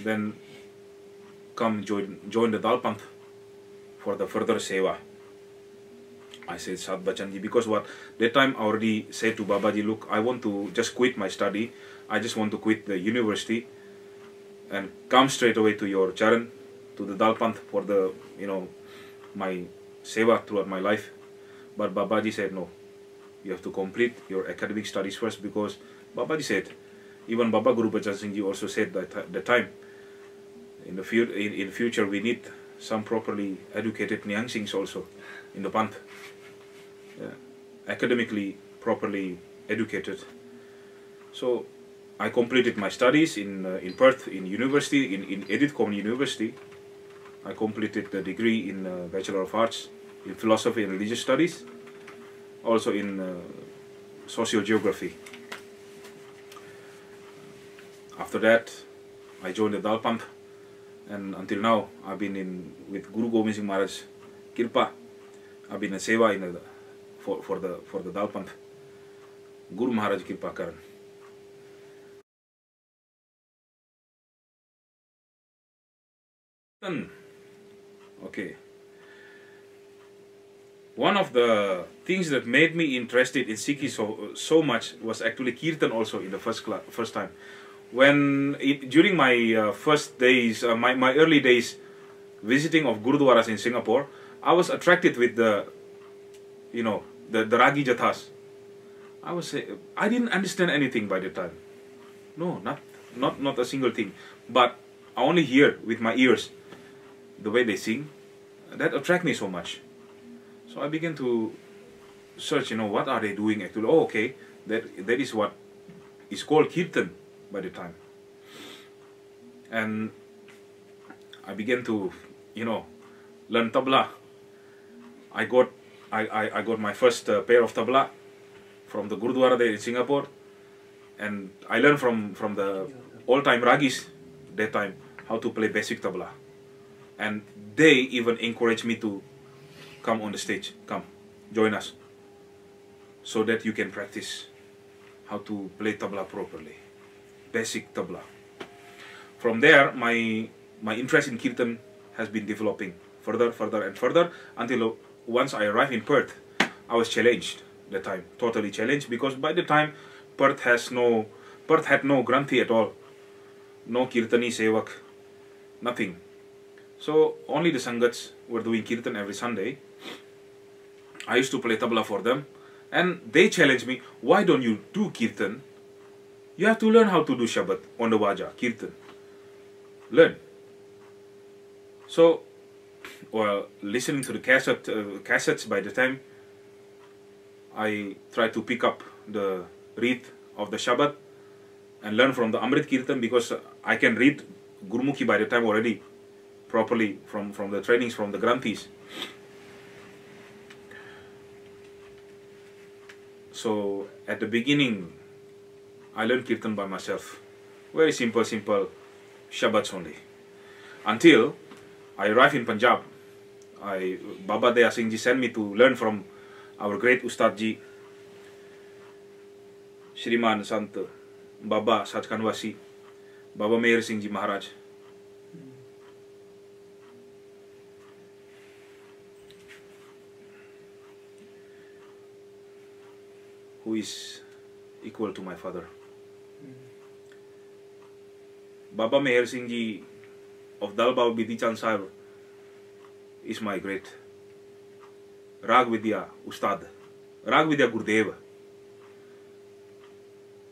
then come join the Dal Panth for the further seva. I said, Sad Bachan Ji, because that time I already said to Babaji, look, I want to just quit my study. I just want to quit the university and come straight away to your charan, to the Dal Panth for the, my seva throughout my life. But Babaji said, no, you have to complete your academic studies first, because Babaji said, even Baba Guru Bachan Singh Ji also said that at the time, in future we need some properly educated Nihung Singhs also in the Panth. Yeah. Academically properly educated. So I completed my studies in Perth, in university, in Edithcombe University. I completed the degree in Bachelor of Arts in Philosophy and Religious Studies, also in Social Geography. After that, I joined the Dal Panth, and until now, I've been with Guru Gobind Singh Maharaj Kirpa. I've been in seva for the Dal Panth. Guru Maharaj Kirpa Karan. Okay. One of the things that made me interested in Sikhi so much was actually Kirtan also in the first time. During my first days, my early days visiting of Gurudwaras in Singapore, I was attracted with the RAAGI Jathas. I didn't understand anything by the time. No, not a single thing. But I only hear with my ears the way they sing. That attracted me so much. So I began to search, what are they doing actually? Oh, okay, that is what is called Kirtan by the time. And I began to, learn tabla. I got my first pair of tabla from the Gurudwara there in Singapore, and I learned from the all-time ragis that time how to play basic tabla. And they even encouraged me to come on the stage, come, join us, so that you can practice how to play tabla properly, basic tabla. From there, my my interest in Kirtan has been developing further and further until once I arrived in Perth, I was challenged that time, totally challenged, because by the time Perth had no Granthi at all, no Kirtani Sevak, nothing. So only the Sangats were doing Kirtan every Sunday. I used to play tabla for them, and they challenged me, why don't you do Kirtan? You have to learn how to do Shabad on the Waja, Kirtan. Learn. So, while listening to the cassettes by the time, I tried to pick up the read of the Shabad and learn from the Amrit Kirtan, because I can read Gurmukhi by the time already properly from the trainings from the Granthis. So at the beginning, I learned Kirtan by myself. Very simple Shabads only. Until I arrived in Punjab, Baba Daya Singh Ji sent me to learn from our great Ustad Ji, Shriman Sant Baba Sachkanwasi, Baba Meher Singh Ji Maharaj. Who is equal to my father. Baba Meher Singh Ji of Dal Baba Bidhi Chand Sahib is my great Rag Vidya Ustad, Rag Vidya Gurudev,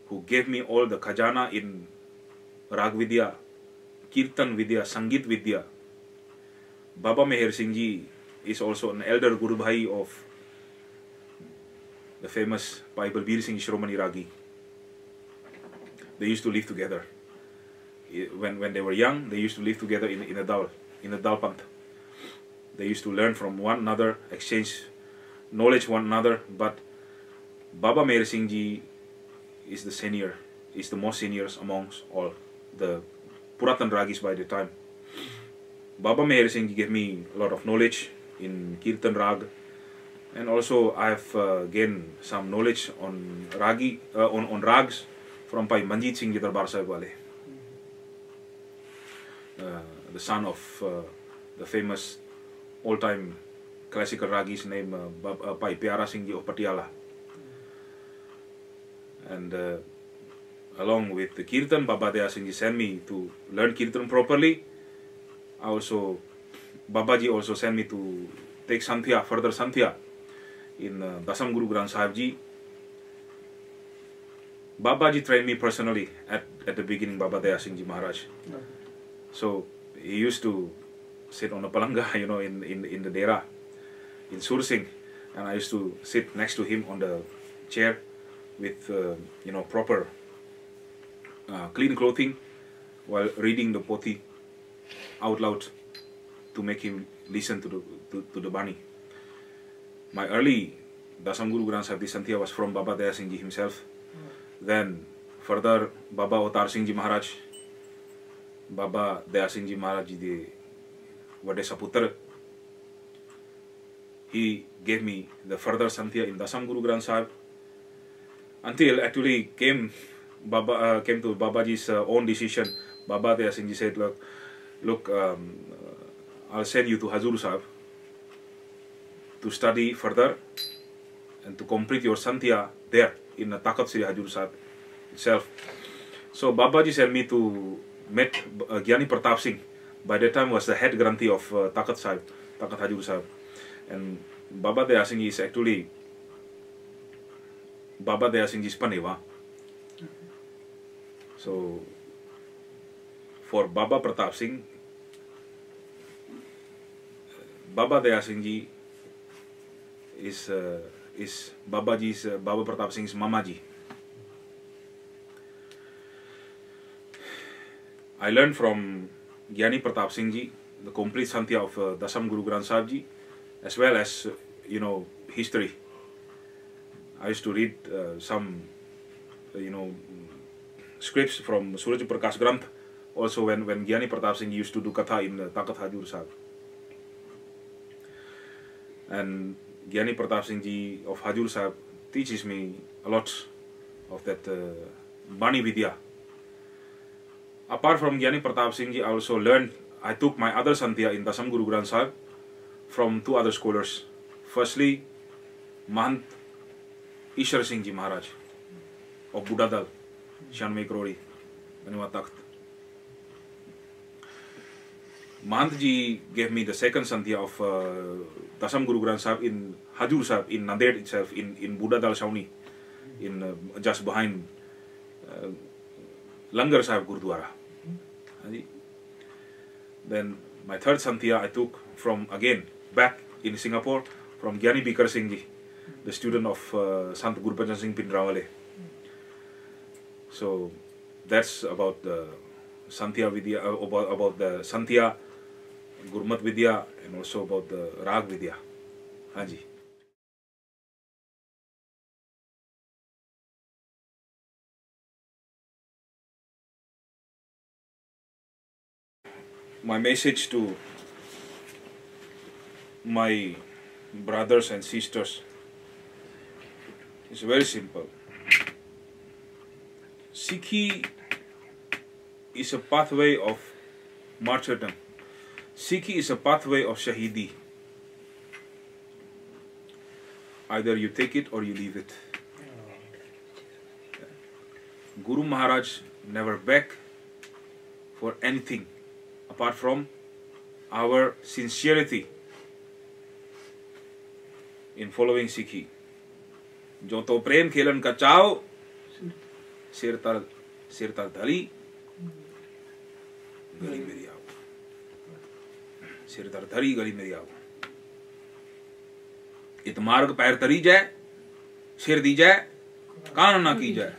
who gave me all the khajana in Rag Vidya, Kirtan Vidya, Sangit Vidya. Baba Meher Singh Ji is also an elder Guru Bhai of the famous Bible Bir Singh Shromani Ragi. They used to live together. When they were young, they used to live together in a dal panth. They used to learn from one another, exchange knowledge one another. But Baba Meher Singh Ji is the senior, is the most seniors amongst all the Puratan Ragis by the time. Baba Meher Singh Ji gave me a lot of knowledge in Kirtan Rag. And also I have gained some knowledge on Ragi, on Rags from Bhai Manjit Singh Ji Darbar Sahib Wale, the son of the famous all-time classical Ragis named Bhai Pyara Singh Ji of Patiala. And along with the Kirtan, Baba Daya Singh Ji sent me to learn Kirtan properly. Babaji also sent me to take Santhya, further Santhya in Dasam Guru Granth Sahib Ji. Babaji trained me personally at the beginning, Baba Daya Singh Ji Maharaj. So he used to sit on a palanga, in the dera in Sursing, and I used to sit next to him on the chair with proper clean clothing while reading the poti out loud to make him listen to the Bani. My early Dasam Guru Granth Sahib Santhya was from Baba Daya Singh Ji himself. Then further Baba Avatar Singh Ji Maharaj, Baba Daya Singh Ji Maharaj Ji de Vade Saputra. He gave me the further Santhya in Dasam Guru Granth Sahib, until actually came to Babaji's own decision. Baba Daya Singh Ji said, look, I'll send you to Hajoor Sahib to study further and to complete your Santhya there in the Takat Sri Hajoor Sahib itself. So Babaji sent me to meet Gyani Pratap Singh. By that time was the head Granthi of Takat Hajoor Sahib. And Baba Daya Singh is actually Baba Daya Singh Ji's Panewa. So for Baba Pratap Singh, Baba Daya Singh Ji is Baba Pratap Singh's Mamaji. I learned from Gyani Pratap Singh Ji the complete Santhya of Dasam Guru Granth Sahib Ji, as well as history. I used to read some scripts from Suraj Prakash Granth. Also when Gyani Pratap Singh used to do Katha in Takat Hajoor Sahib. And Gyani Pratap Singh Ji of Hajoor Sahib teaches me a lot of that Bani Vidya. Apart from Gyani Pratap Singh Ji, I also learned I took my other Santhya in Dasam Guru Granth Sahib from two other scholars. Firstly, Mahant Ishar Singh Ji Maharaj of Budadal, Shanmay Krori, Anwa Takht. Mahant Ji gave me the second Santhya of Dasam Guru Granth Sahib in Hajoor Sahib, in Nanded itself, in Budadal Shawnee, in just behind Langar Sahib Gurudwara. Then my third Santhya I took from, again, back in Singapore, from Gyani Bikar Singh Ji, the student of Sant Gurubachan Singh Pindrawale. So that's about the Santhya Vidya, about the Santhya, Gurmat Vidya, and also about the Rag Vidya. Haji. My message to my brothers and sisters is very simple. Sikhi is a pathway of martyrdom. Sikhi is a pathway of Shahidi. Either you take it or you leave it. Guru Maharaj never begged for anything apart from our sincerity in following Sikhi. जो तो प्रेम खेलन का चाव सिर तर धरी गली मेरी आओ, सिर तर धरी गली मेरी आओ, इत मार्ग पैर तरी जाए, सिर दी जाए, कान ना की जाए.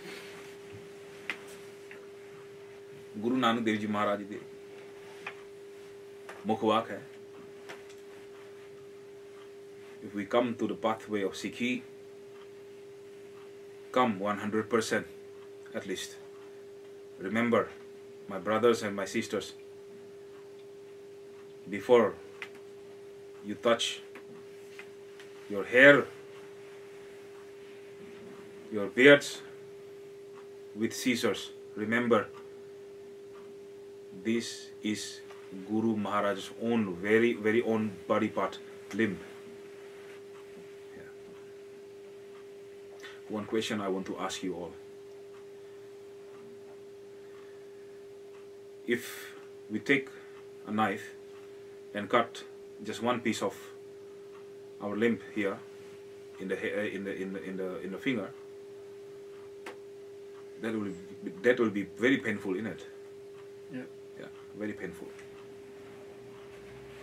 गुरु नानक देव जी महाराज दे मुखवाक है. If we come to the pathway of Sikhi, come 100% at least. Remember, my brothers and my sisters, before you touch your hair, your beards with scissors, remember, this is Guru Maharaj's own, very own body part, limb. One question I want to ask you all. If we take a knife and cut just one piece of our limb here in the finger, that will be very painful, innit? Yeah, very painful.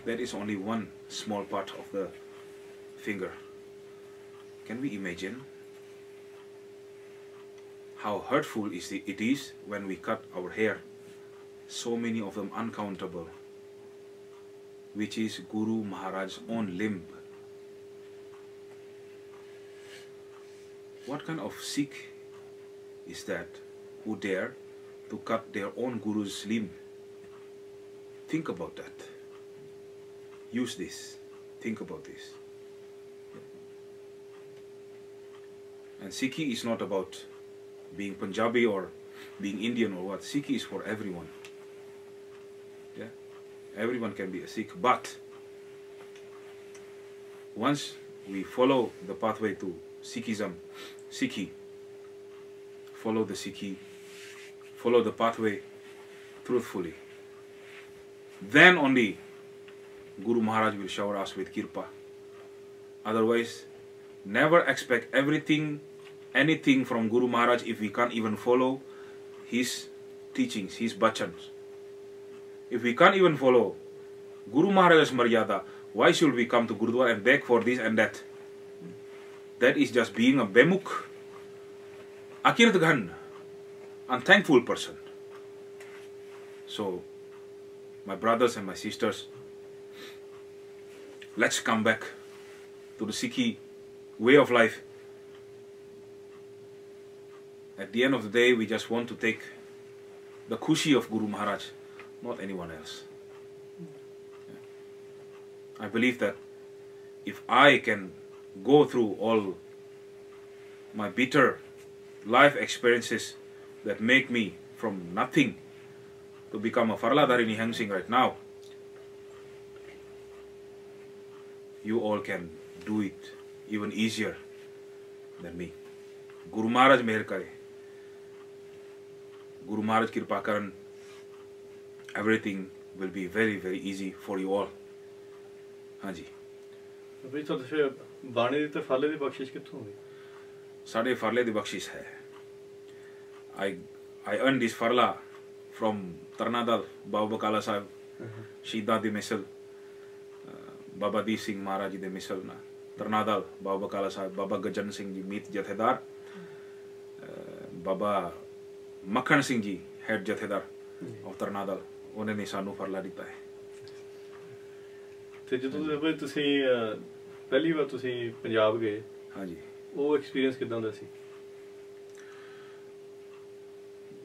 That is only one small part of the finger. Can we imagine how hurtful it is when we cut our hair? So many of them uncountable, which is Guru Maharaj's own limb. What kind of Sikh is that who dare to cut their own Guru's limb? Think about that. Use this. Think about this. And Sikhi is not about being Punjabi or being Indian or what. Sikhi is for everyone. Yeah, everyone can be a Sikh. But once we follow the pathway to Sikhism, Sikhi, follow the Sikhi, follow the pathway truthfully, then only Guru Maharaj will shower us with kirpa. Otherwise, never expect anything from Guru Maharaj if we can't even follow his teachings, his bachans. If we can't even follow Guru Maharaj's maryada, why should we come to Gurudwara and beg for this and that? That is just being a bemukh, akirdghan, unthankful person. So, my brothers and my sisters, let's come back to the Sikhi way of life. At the end of the day, we just want to take the khushi of Guru Maharaj, not anyone else. I believe that if I can go through all my bitter life experiences that make me from nothing to become a FARLA Dhari Nihung Singh right now, you all can do it even easier than me. Guru Maharaj meher kare. Guru Maharaj kirpa karan, everything will be very, very easy for you all. Hanji. भाई तो फिर बाणी दी ते फाले दी बख्शिश कित्थों हुई? साढ़े Farley दी बख्शिश है. I earned this farla from Tarnadal, Baba Akali Sahib, Shida di Misal, Baba Deep Singh Maharaj di Misal na. Tarnadal, Baba Akali Sahib, Baba Gajan Singh ji, meet Jathedar, Baba Makhan Singh ji, head Jathedar of Tarnadal. उन्होंने सानू फरला दिता है. ते जदों भाई तुसी पहली बार तुसी पंजाब गए, हाँ जी, वो एक्सपीरियंस कितना दा सी?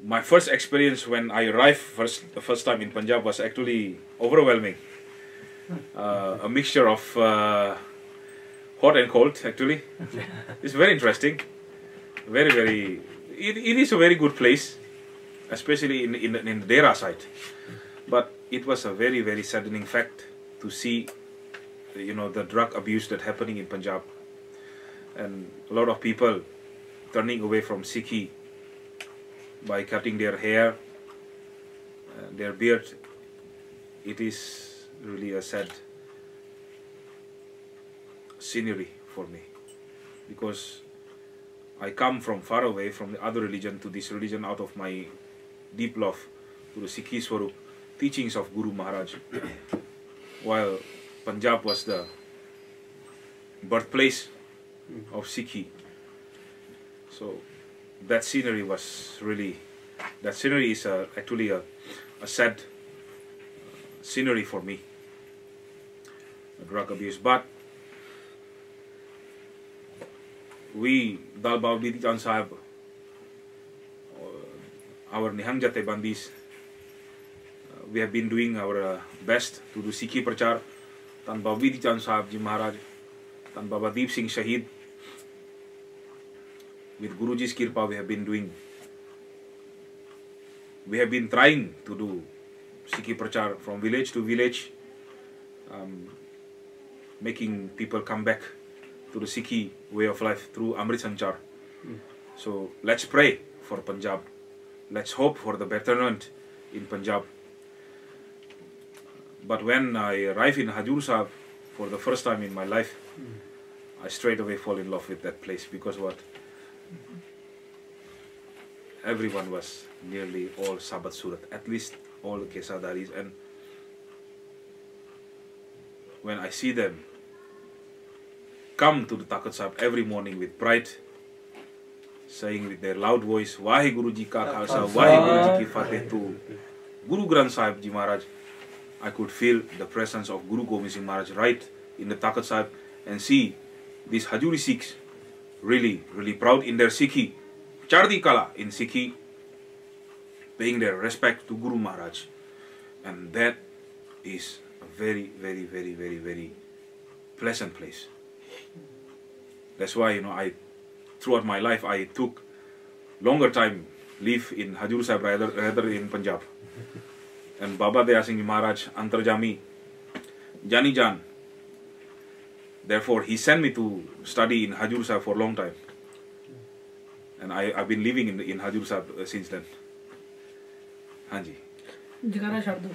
My first experience when I arrived the first time in Punjab was actually overwhelming. A mixture of hot and cold actually. It's very interesting. Very, very. It is a very good place, especially in the Dera side. But it was a very, very saddening fact to see, the drug abuse that's happening in Punjab, and a lot of people turning away from Sikhi by cutting their hair, their beard. It is really a sad scenery for me, because I come from far away from the other religion to this religion out of my deep love to the Sikhi Swarup, teachings of Guru Maharaj, while Punjab was the birthplace of Sikhi. So that scenery was really, that scenery is actually a sad scenery for me, drug abuse. But we, Dal Baba Chan Sahib, our Nihung bandis, we have been doing our best to do Sikhi Prachar. Tan Baba Chan Sahib Ji Maharaj, Tan Baba Deep Singh Shahid, with Guruji's Kirpa we have been trying to do Sikhi Prachar from village to village, making people come back to the Sikhi way of life through Amrit Sanchar. So let's pray for Punjab. Let's hope for the betterment in Punjab. But when I arrived in Hajoor Sahib for the first time in my life, I straight away fall in love with that place, because what? Everyone was nearly all Sabat Surat, at least all the Kesadaris, and when I see them come to the Takht Sahib every morning with pride, saying with their loud voice, Vaheguru Ji Ka Khalsa, Vaheguru Ji Ki Fateh to Guru Granth Sahib Ji Maharaj, I could feel the presence of Guru Gobind Singh Maharaj right in the Takht Sahib, and see these Hajoori Sikhs really, really proud in their Sikhi, Chardi Kala in Sikhi, paying their respect to Guru Maharaj. And that is a very, very, very, very, very pleasant place. That's why, throughout my life, I took longer time live in Hajoor Sahib rather in Punjab. And Baba Daya Singh Maharaj, Antarjami, Jani Jan. Therefore, he sent me to study in Hajoor Sahib for a long time. And I've been living in Hajoor Sahib since then. Hanji. Jagara Shabdu.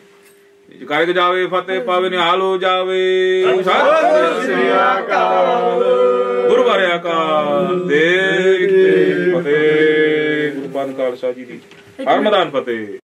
Jagara ke jaave, fateh paave nihal ho jaave. Sat Sri Akal. Gurudwara Akal. Dekh fateh. Guru Panth Khalsa ji di. Harmadan fateh.